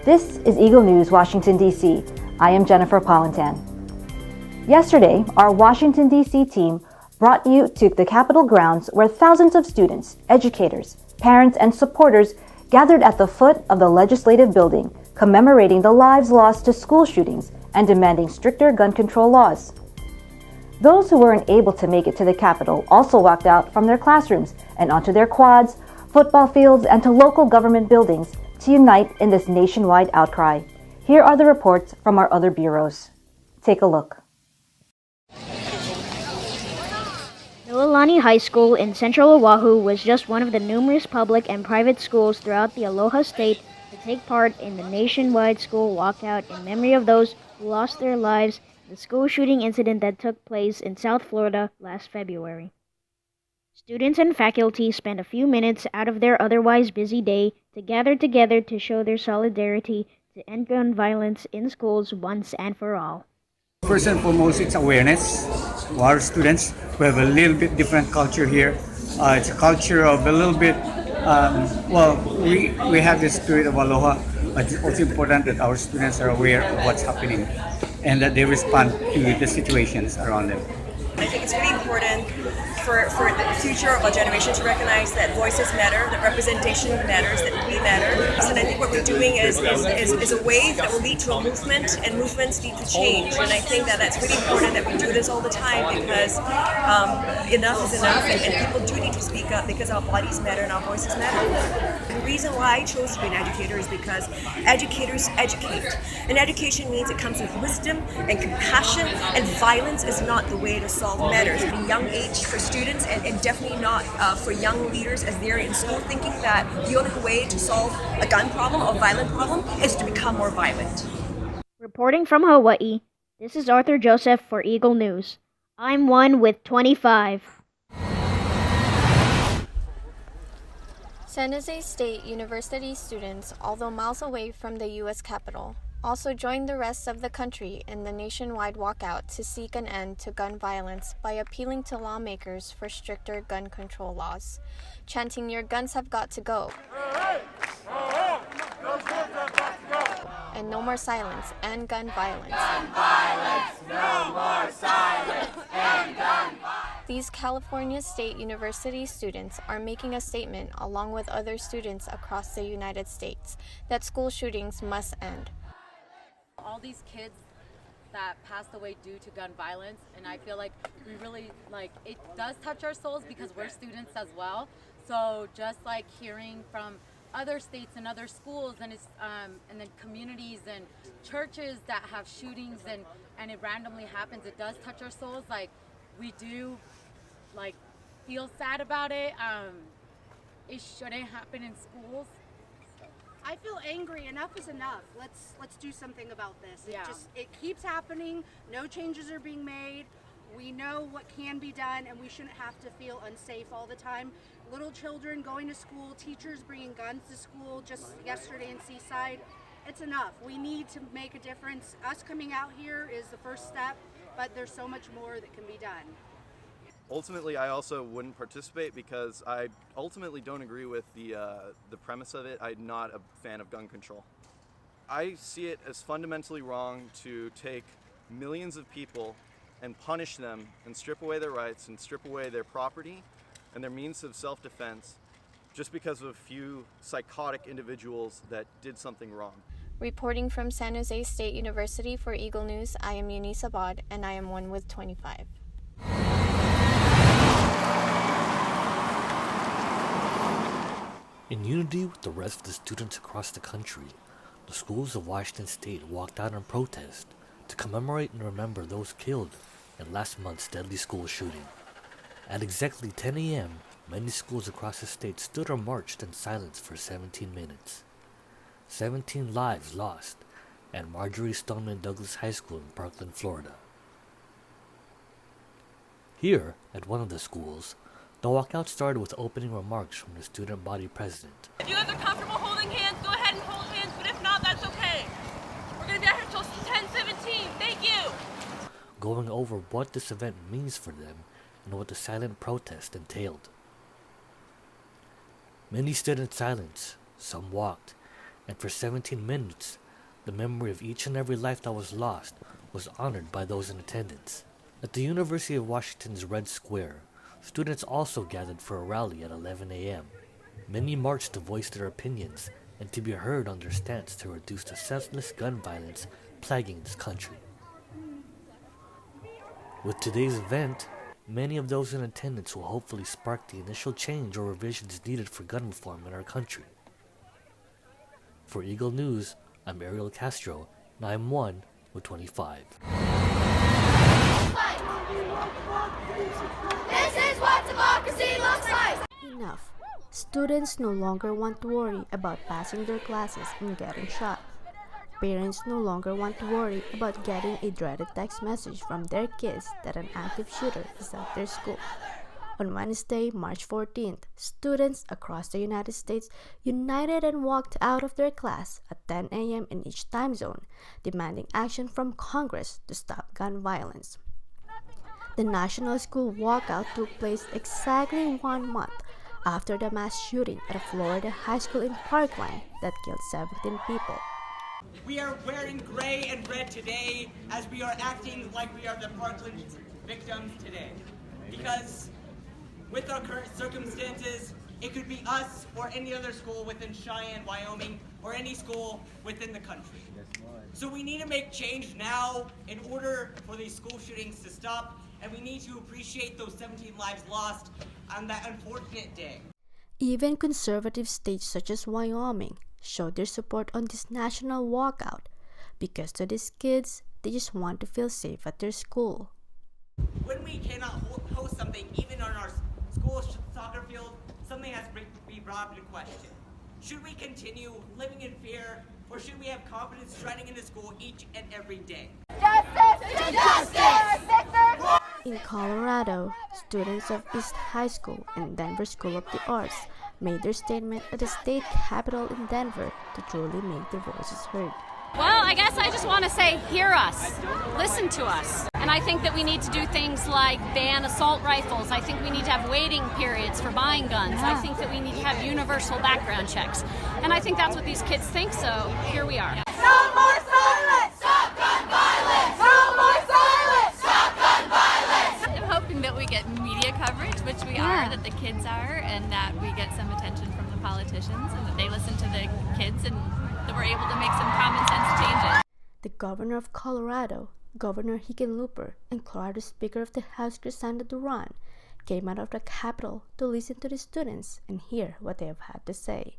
This is Eagle News, Washington, D.C. I am Jennifer Polantan. Yesterday, our Washington, D.C. team brought you to the Capitol grounds where thousands of students, educators, parents, and supporters gathered at the foot of the legislative building, commemorating the lives lost to school shootings and demanding stricter gun control laws. Those who weren't able to make it to the Capitol also walked out from their classrooms and onto their quads, football fields, and to local government buildings to unite in this nationwide outcry. Here are the reports from our other bureaus. Take a look. Mililani High School in Central Oahu was just one of the numerous public and private schools throughout the Aloha State to take part in the nationwide school walkout in memory of those who lost their lives in the school shooting incident that took place in South Florida last February. Students and faculty spent a few minutes out of their otherwise busy day to gather together to show their solidarity to end gun violence in schools once and for all. First and foremost, it's awareness to our students. We have a little bit different culture here. It's a culture of a little bit, we have the spirit of aloha, but it's also important that our students are aware of what's happening and that they respond to the situations around them. I think it's really important for the future of our generation to recognize that voices matter, that representation matters, that we matter. And I think what we're doing is a wave that will lead to a movement, and movements need to change. And I think that that's really important that we do this all the time because enough is enough, and people do need to speak up because our bodies matter and our voices matter. The reason why I chose to be an educator is because educators educate. And education means it comes with wisdom and compassion, and violence is not the way to solve matters. At a young age for students, and definitely not for young leaders as they're in school thinking that the only way to solve a gun problem or violent problem is to become more violent. Reporting from Hawaii, this is Arthur Joseph for Eagle News. I'm one with 25. San Jose State University students, although miles away from the U.S. Capitol, also joined the rest of the country in the nationwide walkout to seek an end to gun violence by appealing to lawmakers for stricter gun control laws, chanting, "Your guns have got to go," and "No more silence and gun violence." Gun violence, no more silence and gun violence. These California State University students are making a statement along with other students across the United States that school shootings must end. All these kids that passed away due to gun violence, and I feel like we really, it does touch our souls because we're students as well. So just hearing from other states and other schools and then communities and churches that have shootings and it randomly happens, it does touch our souls. We do feel sad about it. It shouldn't happen in schools. I feel angry. Enough is enough. Let's do something about this. Yeah. It keeps happening. No changes are being made. We know what can be done, and we shouldn't have to feel unsafe all the time. Little children going to school, teachers bringing guns to school. Just yesterday in Seaside, it's enough. We need to make a difference. Us coming out here is the first step, but there's so much more that can be done. Ultimately, I also wouldn't participate because I ultimately don't agree with the premise of it. I'm not a fan of gun control. I see it as fundamentally wrong to take millions of people and punish them and strip away their rights and strip away their property and their means of self-defense just because of a few psychotic individuals that did something wrong. Reporting from San Jose State University for Eagle News, I am Eunice Abad, and I am one with 25. In unity with the rest of the students across the country, the schools of Washington State walked out in protest to commemorate and remember those killed in last month's deadly school shooting. At exactly 10 a.m., many schools across the state stood or marched in silence for 17 minutes. 17 lives lost at Marjorie Stoneman Douglas High School in Parkland, Florida. Here, at one of the schools, the walkout started with opening remarks from the student body president. If you guys are comfortable holding hands, go ahead and hold hands, but if not, that's okay. We're going to be out here until 10:17. Thank you. Going over what this event means for them and what the silent protest entailed. Many stood in silence, some walked, and for 17 minutes, the memory of each and every life that was lost was honored by those in attendance. At the University of Washington's Red Square, students also gathered for a rally at 11 a.m. Many marched to voice their opinions and to be heard on their stance to reduce the senseless gun violence plaguing this country. With today's event, many of those in attendance will hopefully spark the initial change or revisions needed for gun reform in our country. For Eagle News, I'm Ariel Castro, and I'm 1 with 25. This is what democracy looks like! Enough. Students no longer want to worry about passing their classes and getting shot. Parents no longer want to worry about getting a dreaded text message from their kids that an active shooter is at their school. On Wednesday, March 14th, students across the United States united and walked out of their class at 10 a.m. in each time zone, demanding action from Congress to stop gun violence. The National School Walkout took place exactly 1 month after the mass shooting at a Florida high school in Parkland that killed 17 people. We are wearing gray and red today as we are acting like we are the Parkland victims today. Because with our current circumstances, it could be us or any other school within Cheyenne, Wyoming, or any school within the country. So we need to make change now in order for these school shootings to stop, and we need to appreciate those 17 lives lost on that unfortunate day. Even conservative states such as Wyoming showed their support on this national walkout because to these kids, they just want to feel safe at their school. When we cannot host something, even on our school soccer field, something has to be brought up into question. Should we continue living in fear, or should we have confidence striding into school each and every day? Justice! Justice! In Colorado, students of East High School and Denver School of the Arts made their statement at the state capitol in Denver to truly make their voices heard. Well, I guess I just want to say, hear us, listen to us. And I think that we need to do things like ban assault rifles. I think we need to have waiting periods for buying guns. I think that we need to have universal background checks. And I think that's what these kids think, so here we are. No more silence! Stop gun violence! No more silence! Stop gun violence! I'm hoping that we get media coverage, which we are, that the kids are, and that we get some attention from the politicians, and that they listen to the kids, and that we're able to make some common sense changes. The governor of Colorado, Governor Hickenlooper, and Colorado Speaker of the House, Crisanda Duran, came out of the Capitol to listen to the students and hear what they have had to say.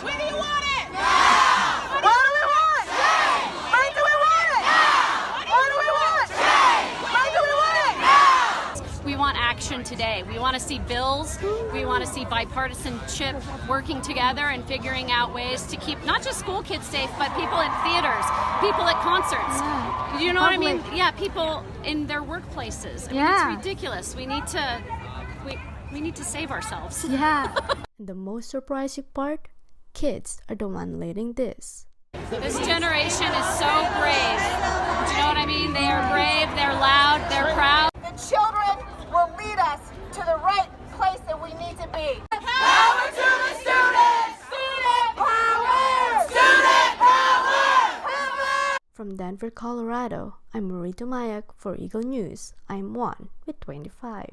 When do you want it? Now! What do we want? Change! When do we want it? Now! What do we want? Change! When do we want it? Now! We want action today. We want to see bills. We want to see bipartisanship working together and figuring out ways to keep not just school kids safe, but people in theaters, people at concerts. Yeah. You know what I mean? Yeah, people in their workplaces. I mean, it's ridiculous. We need to save ourselves. Yeah. The most surprising part, kids are the one leading this. This generation is so brave. Do you know what I mean? They are brave, they're loud, they're proud. The children will lead us to the right place that we need to be. Power to the students! Student power! Student power! Power! From Denver, Colorado, I'm Marito Mayak for Eagle News. I'm 1 with 25.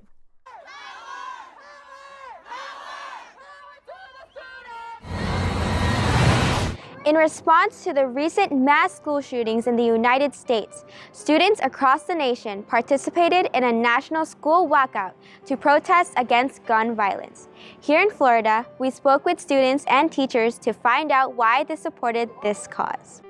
In response to the recent mass school shootings in the United States, students across the nation participated in a national school walkout to protest against gun violence. Here in Florida, we spoke with students and teachers to find out why they supported this cause.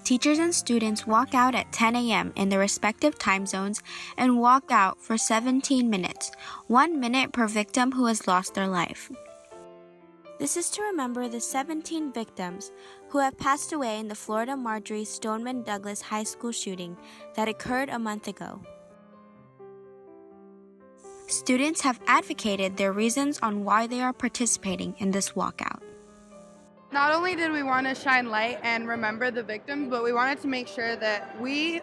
Teachers and students walk out at 10 a.m. in their respective time zones and walk out for 17 minutes, 1 minute per victim who has lost their life. This is to remember the 17 victims who have passed away in the Florida Marjorie Stoneman Douglas High School shooting that occurred a month ago. Students have advocated their reasons on why they are participating in this walkout. Not only did we want to shine light and remember the victims, but we wanted to make sure that we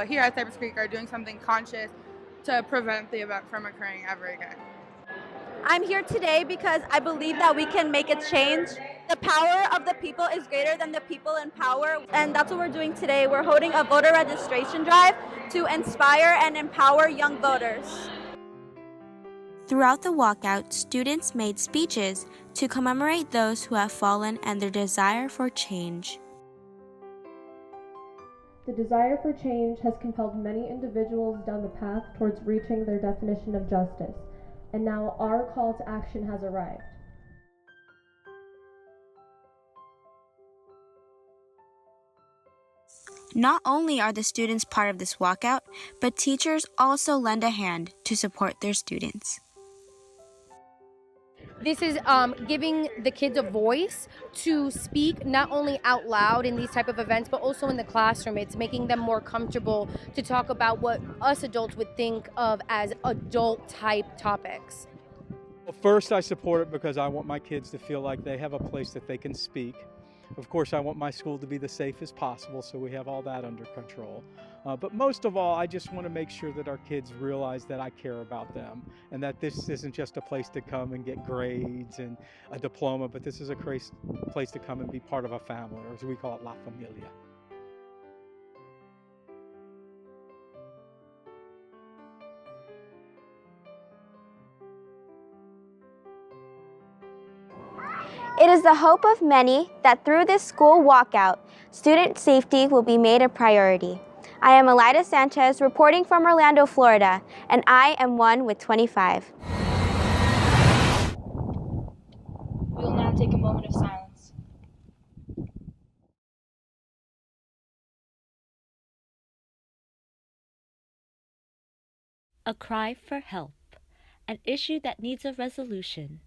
here at Cypress Creek are doing something conscious to prevent the event from occurring ever again. I'm here today because I believe that we can make a change. The power of the people is greater than the people in power, and that's what we're doing today. We're holding a voter registration drive to inspire and empower young voters. Throughout the walkout, students made speeches to commemorate those who have fallen and their desire for change. The desire for change has compelled many individuals down the path towards reaching their definition of justice, and now our call to action has arrived. Not only are the students part of this walkout, but teachers also lend a hand to support their students. This is giving the kids a voice to speak not only out loud in these type of events, but also in the classroom. It's making them more comfortable to talk about what us adults would think of as adult type topics. Well, first, I support it because I want my kids to feel like they have a place that they can speak. Of course, I want my school to be the safest possible, so we have all that under control. But most of all, I just want to make sure that our kids realize that I care about them and that this isn't just a place to come and get grades and a diploma, but this is a place to come and be part of a family, or as we call it, La Familia. It is the hope of many that through this school walkout, student safety will be made a priority. I am Elida Sanchez reporting from Orlando, Florida, and I am one with 25. We will now take a moment of silence. A cry for help, an issue that needs a resolution.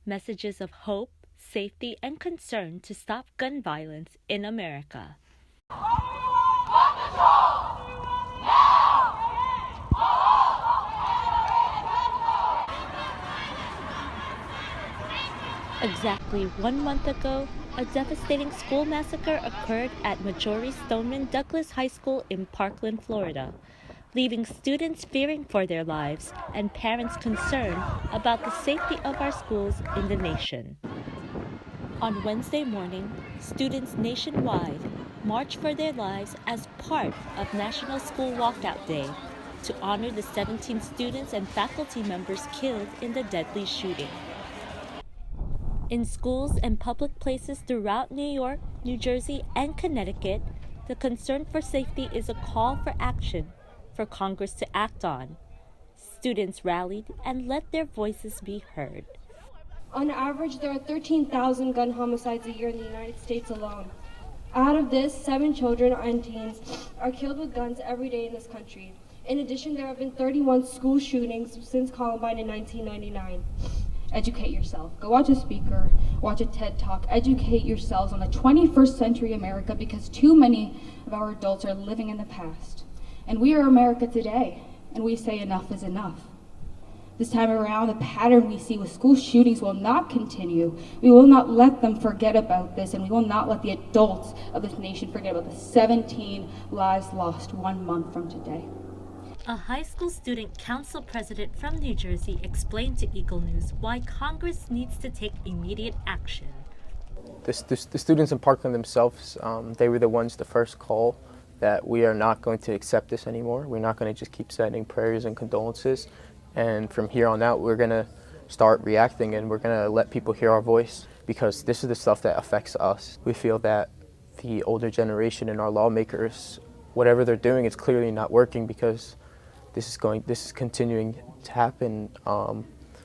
Messages of hope, safety, and concern to stop gun violence in America. Exactly 1 month ago, a devastating school massacre occurred at Marjory Stoneman Douglas High School in Parkland, Florida, leaving students fearing for their lives and parents concerned about the safety of our schools in the nation. On Wednesday morning, students nationwide marched for their lives as part of National School Walkout Day to honor the 17 students and faculty members killed in the deadly shooting. In schools and public places throughout New York, New Jersey, and Connecticut, the concern for safety is a call for action for Congress to act on. Students rallied and let their voices be heard. On average, there are 13,000 gun homicides a year in the United States alone. Out of this, 7 children and teens are killed with guns every day in this country. In addition, there have been 31 school shootings since Columbine in 1999. Educate yourself. Go watch a speaker, watch a TED Talk. Educate yourselves on the 21st century America, because too many of our adults are living in the past. And we are America today, and we say enough is enough. This time around, the pattern we see with school shootings will not continue. We will not let them forget about this, and we will not let the adults of this nation forget about the 17 lives lost 1 month from today. A high school student council president from New Jersey explained to Eagle News why Congress needs to take immediate action. The students in Parkland themselves, they were the ones to first call that we are not going to accept this anymore. We're not going to just keep sending prayers and condolences. And from here on out, we're going to start reacting, and we're going to let people hear our voice, because this is the stuff that affects us. We feel that the older generation and our lawmakers, whatever they're doing, it's clearly not working, because this is continuing to happen.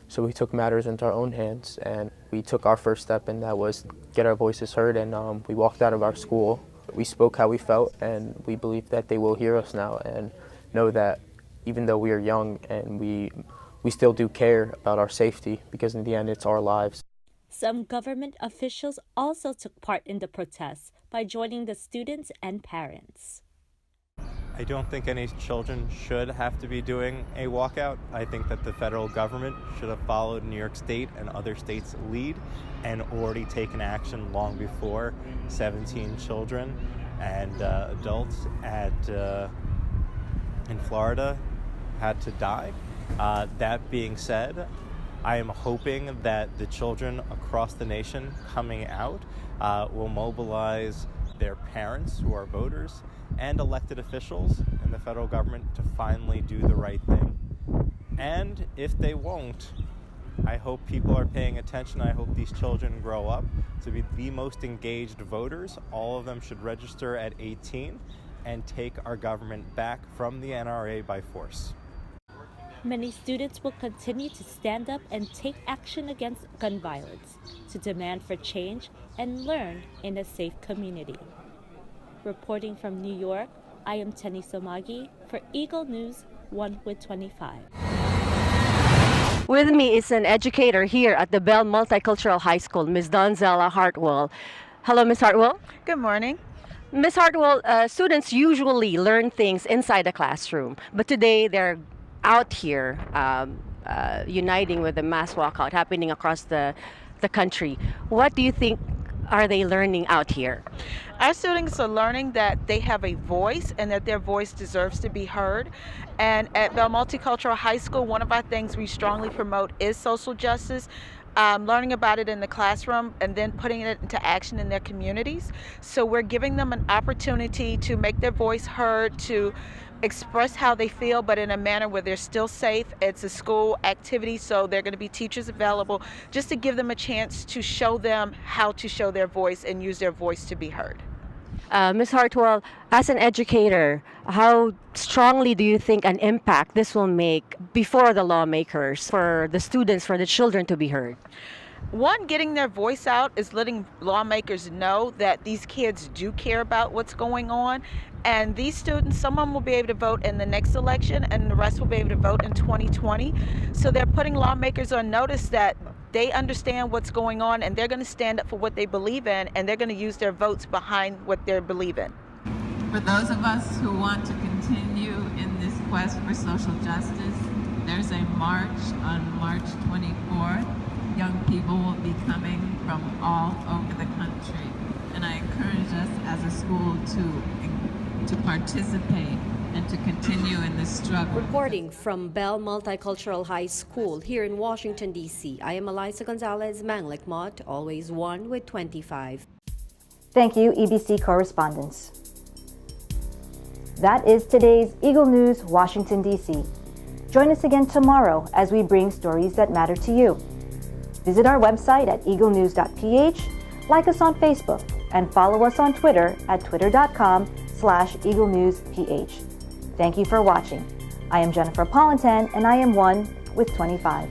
So we took matters into our own hands, and we took our first step, and that was get our voices heard, and we walked out of our school. We spoke how we felt, and we believe that they will hear us now and know that even though we are young and we still do care about our safety, because in the end it's our lives. Some government officials also took part in the protests by joining the students and parents. I don't think any children should have to be doing a walkout. I think that the federal government should have followed New York State and other states' lead and already taken action long before 17 children and adults in Florida had to die. That being said, I am hoping that the children across the nation coming out will mobilize their parents, who are voters, and elected officials in the federal government to finally do the right thing. And if they won't, I hope people are paying attention. I hope these children grow up to be the most engaged voters. All of them should register at 18 and take our government back from the NRA by force. Many students will continue to stand up and take action against gun violence, to demand for change and learn in a safe community. Reporting from New York, I am Tenny Somagi for Eagle News 1/25. With me is an educator here at the Bell Multicultural High School, Ms. Donzella Hartwell. Hello, Ms. Hartwell. Good morning. Ms. Hartwell, students usually learn things inside the classroom, but today they're out here uniting with the mass walkout happening across the country. What do you think are they learning out here? Our students are learning that they have a voice and that their voice deserves to be heard. And at Bell Multicultural High School, one of our things we strongly promote is social justice. Learning about it in the classroom and then putting it into action in their communities. So we're giving them an opportunity to make their voice heard, to express how they feel, but in a manner where they're still safe. It's a school activity, so there are going to be teachers available just to give them a chance to show them how to show their voice and use their voice to be heard. Ms. Hartwell, as an educator, how strongly do you think an impact this will make before the lawmakers, for the students, for the children to be heard? One, getting their voice out is letting lawmakers know that these kids do care about what's going on. And these students, some of them will be able to vote in the next election and the rest will be able to vote in 2020. So they're putting lawmakers on notice that they understand what's going on and they're going to stand up for what they believe in, and they're going to use their votes behind what they believe in. For those of us who want to continue in this quest for social justice, there's a march on March 24th. Young people will be coming from all over the country, and I encourage us as a school to participate and to continue in this struggle. Reporting from Bell Multicultural High School here in Washington, D.C., I am Eliza Gonzalez, Manglik Mott, always 1/25. Thank you, EBC correspondents. That is today's Eagle News, Washington, D.C. Join us again tomorrow as we bring stories that matter to you. Visit our website at Eaglenews.PH, like us on Facebook, and follow us on Twitter at twitter.com/EagleNewsPH. Thank you for watching. I am Jennifer Pollentan, and I am 1/25.